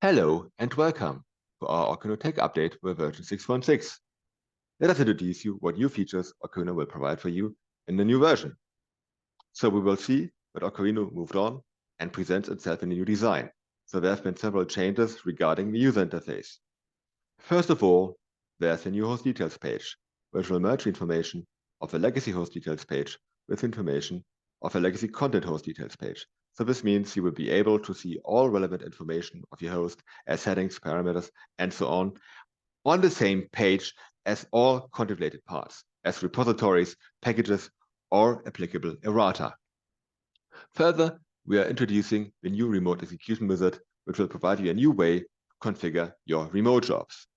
Hello and welcome to our orcharhino Tech update with version 6.6. Let us introduce you what new features orcharhino will provide for you in the new version. So we will see that orcharhino moved on and presents itself in a new design. So there have been several changes regarding the user interface. First of all, there's a new host details page, which will merge information of a legacy host details page with information of a legacy content host details page. So this means you will be able to see all relevant information of your host as settings, parameters, and so on the same page as all content-related parts, as repositories, packages, or applicable errata. Further, we are introducing the new remote execution wizard, which will provide you a new way to configure your remote jobs.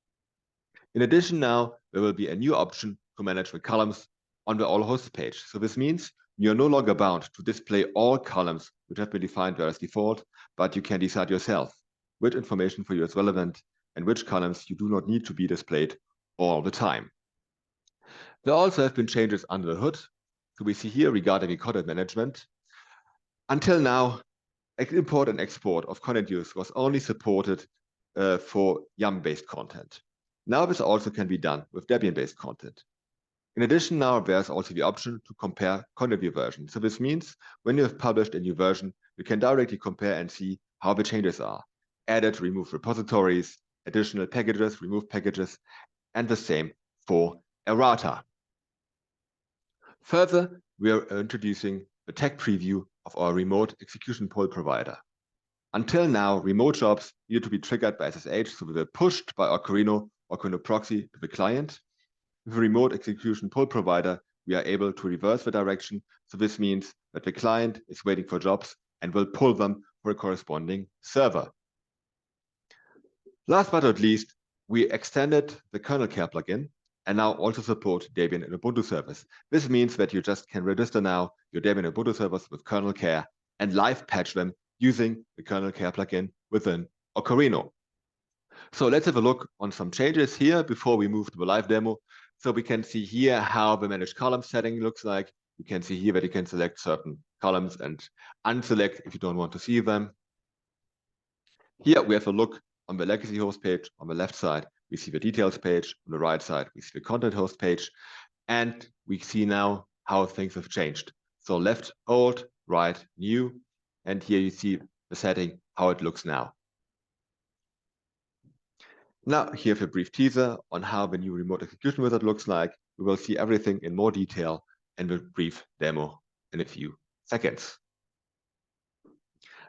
In addition, now there will be a new option to manage the columns on the all hosts page. So this means you're no longer bound to display all columns which have been defined there as default, but you can decide yourself which information for you is relevant and which columns you do not need to be displayed all the time. There also have been changes under the hood. So we see here regarding the content management. Until now, import and export of content use was only supported for YAML-based content. Now this also can be done with Debian-based content. In addition, now there's also the option to compare content view versions. So this means when you have published a new version, you can directly compare and see how the changes are. Added, remove repositories, additional packages, remove packages, and the same for errata. Further, we are introducing the tech preview of our remote execution poll provider. Until now, remote jobs needed to be triggered by SSH, so they were pushed by orcharhino proxy to the client. With a remote execution poll provider, we are able to reverse the direction. So this means that the client is waiting for jobs and will pull them for a corresponding server. Last but not least, we extended the kernel care plugin and now also support Debian and Ubuntu servers. This means that you just can register now your Debian and Ubuntu servers with kernel care and live patch them using the kernel care plugin within orcharhino. So let's have a look on some changes here before we move to the live demo. So we can see here how the managed column setting looks like. You can see here that you can select certain columns and unselect if you don't want to see them. Here we have a look on the legacy host page. On the left side, we see the details page. On the right side, we see the content host page. And we see now how things have changed. So left, old, right, new. And here you see the setting, how it looks now. Now, here's a brief teaser on how the new remote execution wizard looks like. We will see everything in more detail in the brief demo in a few seconds.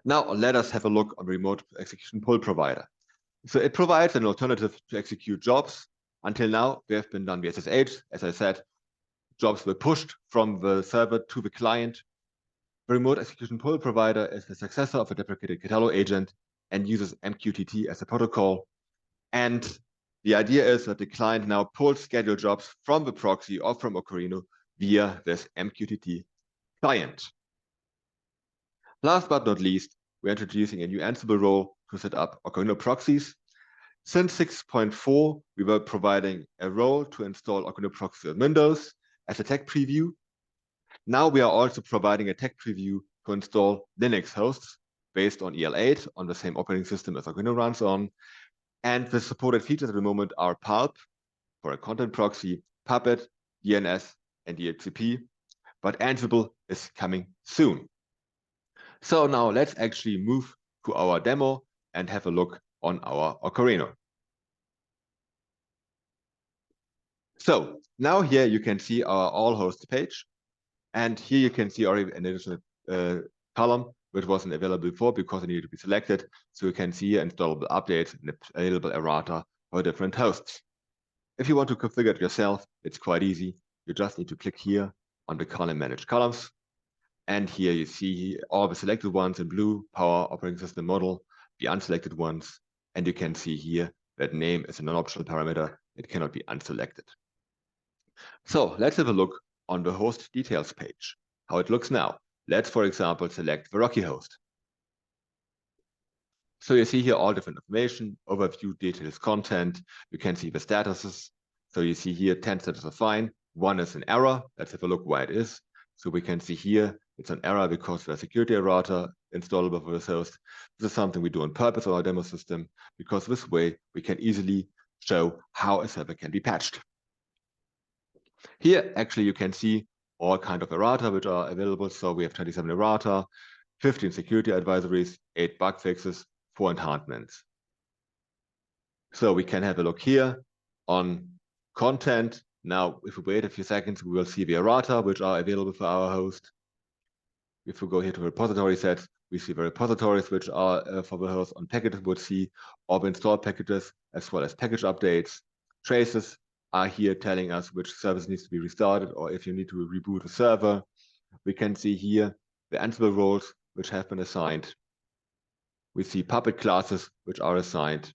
Now, let us have a look on the remote execution poll provider. So it provides an alternative to execute jobs. Until now, they have been done via SSH. As I said, jobs were pushed from the server to the client. The remote execution poll provider is the successor of a deprecated Catalog agent and uses MQTT as a protocol. And the idea is that the client now pulls scheduled jobs from the proxy or from orcharhino via this MQTT client. Last but not least, we're introducing a new Ansible role to set up orcharhino proxies. Since 6.4, we were providing a role to install orcharhino proxy on Windows as a tech preview. Now we are also providing a tech preview to install Linux hosts based on EL8 on the same operating system as orcharhino runs on. And the supported features at the moment are Pulp for a content proxy, Puppet, DNS, and DHCP, but Ansible is coming soon. So now let's actually move to our demo and have a look on our orcharhino. So now here you can see our all hosts page. And here you can see already an additional column which wasn't available before because it needed to be selected. So you can see installable updates and available errata for different hosts. If you want to configure it yourself, it's quite easy. You just need to click here on the column Manage Columns. And here you see all the selected ones in blue, Power Operating System Model, the unselected ones. And you can see here that name is a non-optional parameter. It cannot be unselected. So let's have a look on the host details page, how it looks now. Let's, for example, select the Rocky host. So you see here all different information, overview, details, content. You can see the statuses. So you see here 10 statuses are fine. 1 is an error. Let's have a look why it is. So we can see here it's an error because the security errata installable for this host. This is something we do on purpose on our demo system, because this way we can easily show how a server can be patched. Here, actually, you can see all kind of errata which are available. So we have 27 errata, 15 security advisories, 8 bug fixes, 4 enhancements. So we can have a look here on content. Now, if we wait a few seconds, we will see the errata which are available for our host. If we go here to repository sets, we see the repositories which are for the host. On packages, we'll see all the installed packages as well as package updates. Traces are here telling us which service needs to be restarted, or if you need to reboot a server. We can see here the Ansible roles which have been assigned. We see puppet classes which are assigned.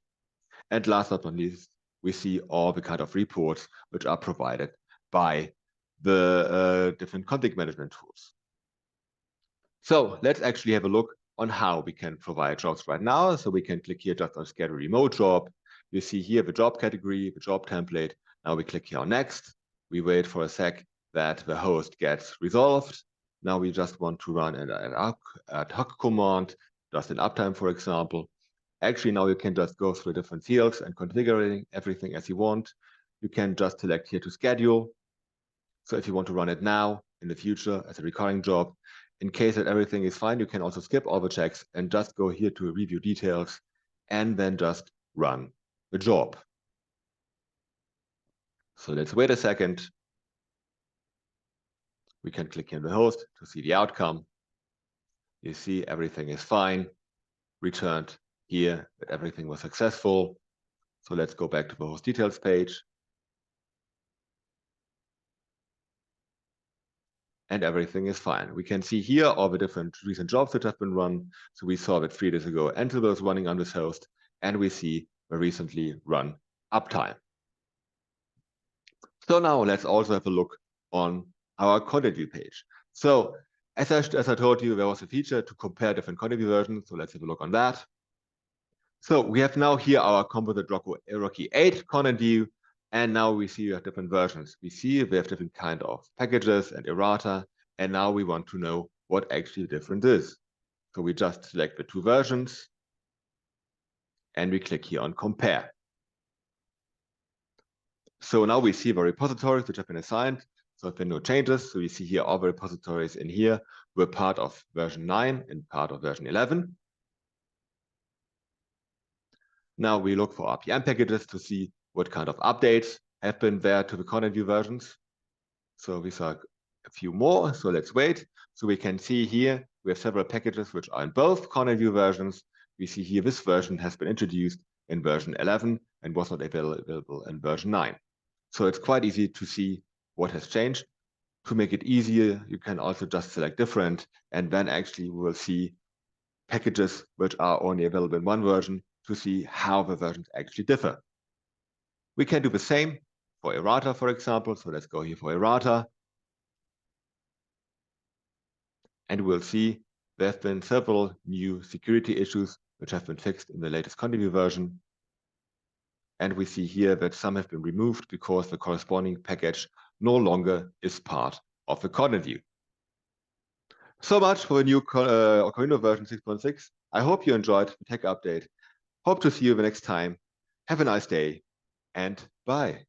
And last but not least, we see all the kind of reports which are provided by the different config management tools. So let's actually have a look on how we can provide jobs right now. So we can click here just on schedule remote job. You see here the job category, the job template. Now we click here on next. We wait for a sec that the host gets resolved. Now we just want to run an ad hoc command, just in uptime, for example. Actually, now you can just go through different fields and configuring everything as you want. You can just select here to schedule. So if you want to run it now, in the future, as a recurring job, in case that everything is fine, you can also skip all the checks and just go here to review details and then just run the job. So let's wait a second. We can click here on the host to see the outcome. You see everything is fine, returned here that everything was successful. So let's go back to the host details page. And everything is fine. We can see here all the different recent jobs that have been run. So we saw that 3 days ago, Ansible was running on this host, and we see the recently run uptime. So now let's also have a look on our content view page. So as I told you, there was a feature to compare different content view versions. So let's have a look on that. So we have now here our composite Rocky 8 content view. And now we see we have different versions. We see we have different kind of packages and errata. And now we want to know what actually the difference is. So we just select the 2 versions. And we click here on compare. So now we see the repositories which have been assigned. So there have been no changes. So we see here all the repositories in here were part of version 9 and part of version 11. Now we look for RPM packages to see what kind of updates have been there to the content view versions. So we saw a few more, so let's wait. So we can see here, we have several packages which are in both content view versions. We see here this version has been introduced in version 11 and was not available in version 9. So it's quite easy to see what has changed. To make it easier, you can also just select different, and then actually we will see packages which are only available in one version to see how the versions actually differ. We can do the same for errata, for example. So let's go here for errata. And we'll see there have been several new security issues which have been fixed in the latest content view version. And we see here that some have been removed because the corresponding package no longer is part of the content view. So much for the new orcharhino version 6.6. I hope you enjoyed the tech update. Hope to see you the next time. Have a nice day and bye.